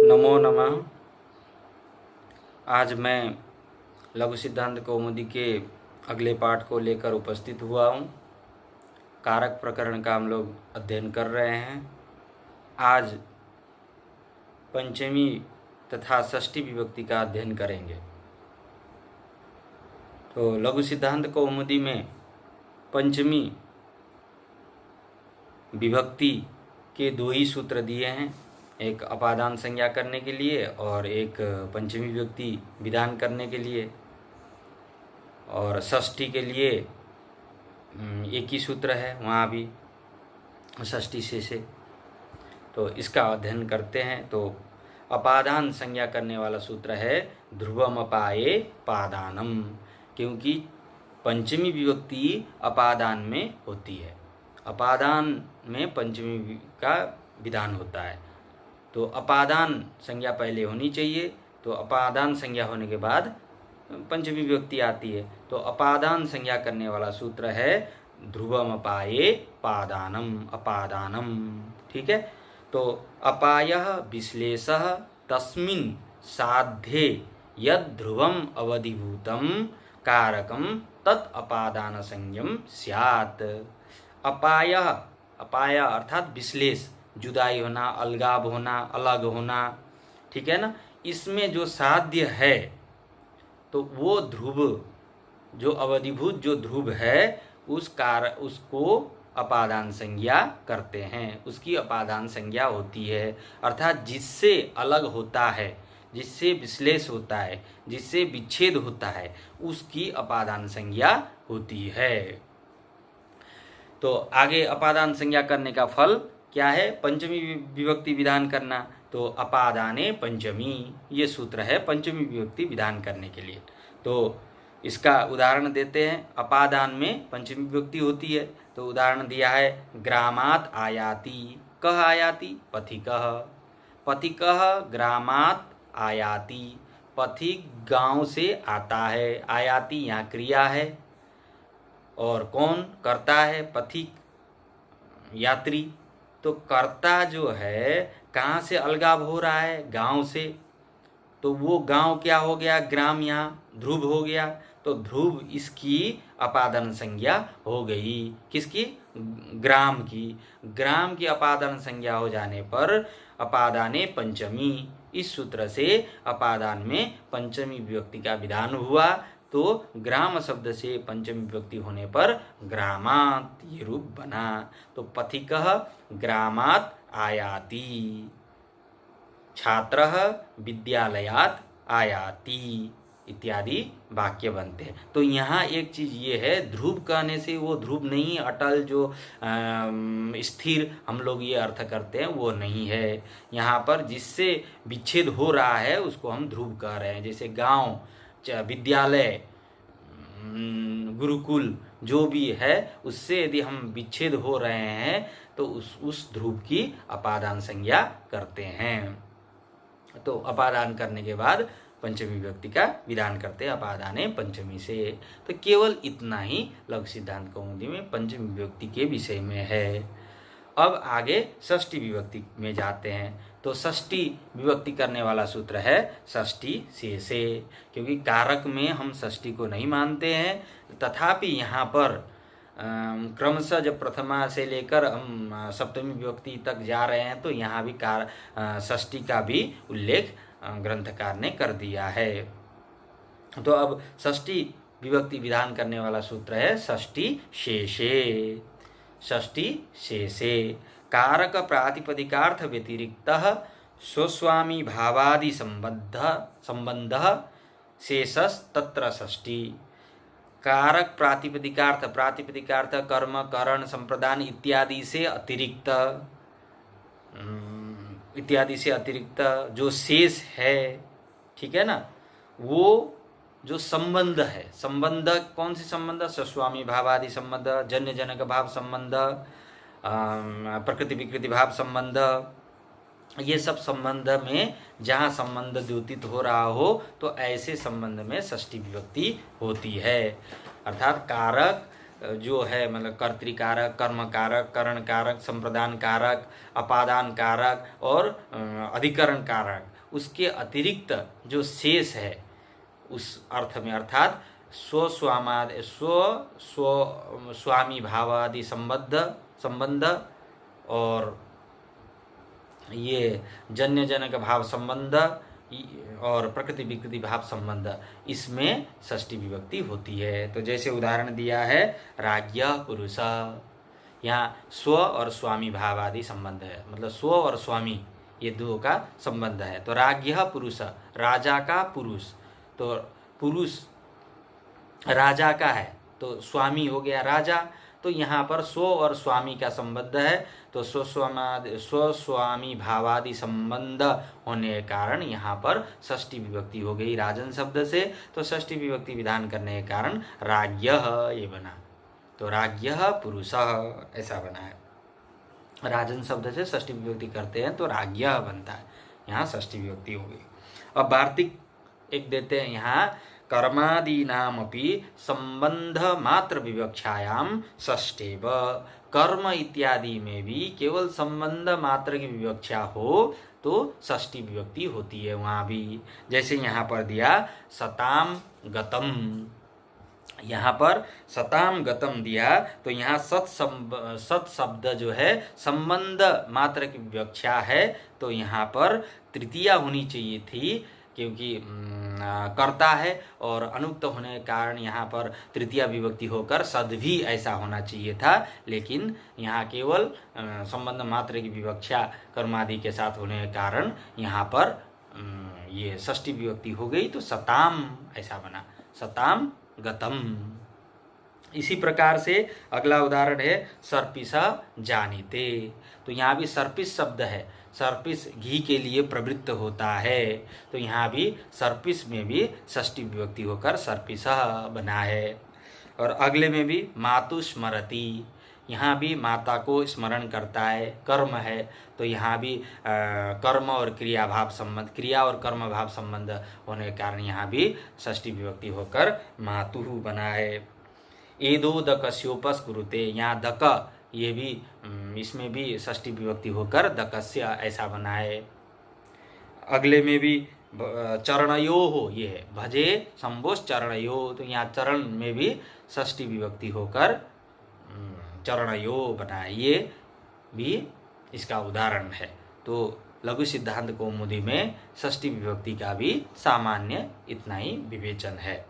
नमो नमः। आज मैं लघु सिद्धांत कौमुदी के अगले पाठ को लेकर उपस्थित हुआ हूँ। कारक प्रकरण का हम लोग अध्ययन कर रहे हैं। आज पंचमी तथा षष्ठी विभक्ति का अध्ययन करेंगे। तो लघु सिद्धांत कौमुदी में पंचमी विभक्ति के दो ही सूत्र दिए हैं, एक अपादान संज्ञा करने के लिए और एक पंचमी विभक्ति विधान करने के लिए। और षष्ठी के लिए एक ही सूत्र है, वहाँ भी षष्ठी से। तो इसका अध्ययन करते हैं। तो अपादान संज्ञा करने वाला सूत्र है ध्रुवम अपाये पादानम, क्योंकि पंचमी विभक्ति अपादान में होती है। अपादान में पंचमी का विधान होता है। तो अपादान संज्ञा पहले होनी चाहिए, तो अपादान संज्ञा होने के बाद पंचमी विभक्ति आती है। तो अपादान संज्ञा करने वाला सूत्र है ध्रुवम अपाये पादानम, अपादानम। ठीक है। तो अपायः विश्लेषः तस्मिन् साध्ये यद् ध्रुवम अवधिभूतम कारकम तत् अपादान संज्ञम स्यात्। अपायः, अपाय अर्थात विश्लेष, जुदाई होना, अलगाव होना, अलग होना। ठीक है ना। इसमें जो साध्य है तो वो ध्रुव, जो अवधिभूत जो ध्रुव है उसको अपादान संज्ञा करते हैं, उसकी अपादान संज्ञा होती है। अर्थात जिससे अलग होता है, जिससे विश्लेष होता है, जिससे विच्छेद होता है, उसकी अपादान संज्ञा होती है। तो आगे अपादान संज्ञा करने का फल क्या है? पंचमी विभक्ति विधान करना। तो अपादाने पंचमी, ये सूत्र है पंचमी विभक्ति विधान करने के लिए। तो इसका उदाहरण देते हैं। अपादान में पंचमी विभक्ति होती है, तो उदाहरण दिया है ग्रामात् आयाति। कह आयाति? पथिकः। पथिकः ग्रामात् आयाति। पथिक गांव से आता है। आयाति यहाँ क्रिया है और कौन करता है? पथिक, यात्री। तो कर्ता जो है कहाँ से अलगाव हो रहा है? गांव से। तो वो गांव क्या हो गया? ग्राम, यहाँ ध्रुव हो गया। तो ध्रुव इसकी अपादान संज्ञा हो गई। किसकी? ग्राम की। ग्राम की अपादान संज्ञा हो जाने पर अपादाने पंचमी, इस सूत्र से अपादान में पंचमी विभक्ति का विधान हुआ। तो ग्राम शब्द से पंचमी विभक्ति होने पर ग्रामात् ये रूप बना। तो पथिकः ग्रामात् आयाति, छात्रः विद्यालयात् आयाति इत्यादि वाक्य बनते हैं। तो यहाँ एक चीज ये है, ध्रुव कहने से वो ध्रुव नहीं, अटल जो स्थिर हम लोग ये अर्थ करते हैं वो नहीं है। यहाँ पर जिससे विच्छेद हो रहा है उसको हम ध्रुव कह रहे हैं। जैसे गांव, विद्यालय, गुरुकुल जो भी है, उससे यदि हम विच्छेद हो रहे हैं तो उस ध्रुव की अपादान संज्ञा करते हैं। तो अपादान करने के बाद पंचमी विभक्ति का विधान करते हैं अपादाने पंचमी से। तो केवल इतना ही लघु सिद्धांत कौमुदी में पंचमी विभक्ति के विषय में है। अब आगे षष्ठी विभक्ति में जाते हैं। तो षष्ठी विभक्ति करने वाला सूत्र है षष्ठी से, क्योंकि कारक में हम षष्ठी को नहीं मानते हैं। तथापि यहाँ पर क्रमशः जब प्रथमा से लेकर हम सप्तमी विभक्ति तक जा रहे हैं तो यहाँ भी षष्ठी का भी उल्लेख ग्रंथकार ने कर दिया है। तो अब षष्ठी विभक्ति विधान करने वाला सूत्र है षष्ठी शेषे। षष्ठी शेषे कारक प्रातिपदिकार्थ व्यतिरिक्तः स्वस्वामी भावादि संबंधः शेषस्तत्र षष्ठी। कारक प्रातिपदिकार्थ, प्रातिपदिकार्थ कर्म, करण, संप्रदान इत्यादि से अतिरिक्त जो शेष है, ठीक है ना, वो जो संबंध है, संबंध कौन से संबंध? स्वस्वामी भावादि संबंध, जन्य जनक भाव संबंध, प्रकृति विकृति भाव संबंध, ये सब संबंध में जहाँ संबंध द्योतित हो रहा हो तो ऐसे संबंध में षष्ठी विभक्ति होती है। अर्थात कारक जो है, मतलब कर्तृकारक, कर्म कारक, करण कारक, संप्रदान कारक, अपादान कारक और अधिकरण कारक, उसके अतिरिक्त जो शेष है उस अर्थ में, अर्थात स्वामी भावादि संबंध और ये जन्य जनक भाव संबंध और प्रकृति विकृति भाव संबंध, इसमें षष्ठी विभक्ति होती है। तो जैसे उदाहरण दिया है राज्ञ पुरुष, यहाँ स्व और स्वामी भाव आदि संबंध है, मतलब स्व और स्वामी ये दो का संबंध है। तो राज्ञ पुरुष, राजा का पुरुष, तो पुरुष राजा का है तो स्वामी हो गया राजा। तो यहाँ पर स्व और स्वामी का संबंध है, तो स्वस्वामी भावादि संबंध होने के कारण यहाँ पर षष्ठी विभक्ति हो गई राजन शब्द से। तो षष्ठी विभक्ति विधान करने के कारण राज्ञः ये बना, तो राज्ञः पुरुषः ऐसा बना है। राजन शब्द से षष्ठी विभक्ति करते हैं तो राज्ञः बनता है, यहाँ षष्ठी विभक्ति हो गई। अब वार्तिक एक देते हैं यहाँ, कर्मादीनामपि संबंध मात्र विवक्षायाम षष्ठेव, कर्म इत्यादि में भी केवल संबंध मात्र की विवक्षा हो तो षष्ठी विभक्ति होती है वहाँ भी। जैसे यहाँ पर दिया सताम गतम, यहाँ पर सताम गतम दिया तो यहाँ सत शब्द जो है संबंध मात्र की विवक्षा है, तो यहाँ पर तृतीया होनी चाहिए थी क्योंकि कर्ता है और अनुक्त होने के कारण यहाँ पर तृतीया विभक्ति होकर सद भी ऐसा होना चाहिए था, लेकिन यहाँ केवल संबंध मात्र की विवक्षा कर्मादि के साथ होने के कारण यहाँ पर ये षष्ठी विभक्ति हो गई, तो सताम ऐसा बना, सताम गतम। इसी प्रकार से अगला उदाहरण है सर्पिस जानीते, तो यहाँ भी सर्पिस शब्द है, सर्पिस घी के लिए प्रवृत्त होता है, तो यहाँ भी सर्पिस में भी षष्ठी विभक्ति होकर सर्पिस बना है। और अगले में भी मातु स्मरति, यहाँ भी माता को स्मरण करता है, कर्म है, तो यहाँ भी कर्म और क्रिया भाव संबंध, क्रिया और कर्म भाव संबंध होने के कारण यहाँ भी षष्ठी विभक्ति होकर मातुः बना है। एदो दकस्योपस कुरुते, यहाँ दक ये भी इसमें भी षष्ठी विभक्ति होकर दकस्य ऐसा बना है। अगले में भी चरणयो हो, ये है भजे संबोस चरणयो, तो यहाँ चरण में भी षष्ठी विभक्ति होकर चरणयो बना है, ये भी इसका उदाहरण है। तो लघु सिद्धांत कौमुदी में षष्ठी विभक्ति का भी सामान्य इतना ही विवेचन है।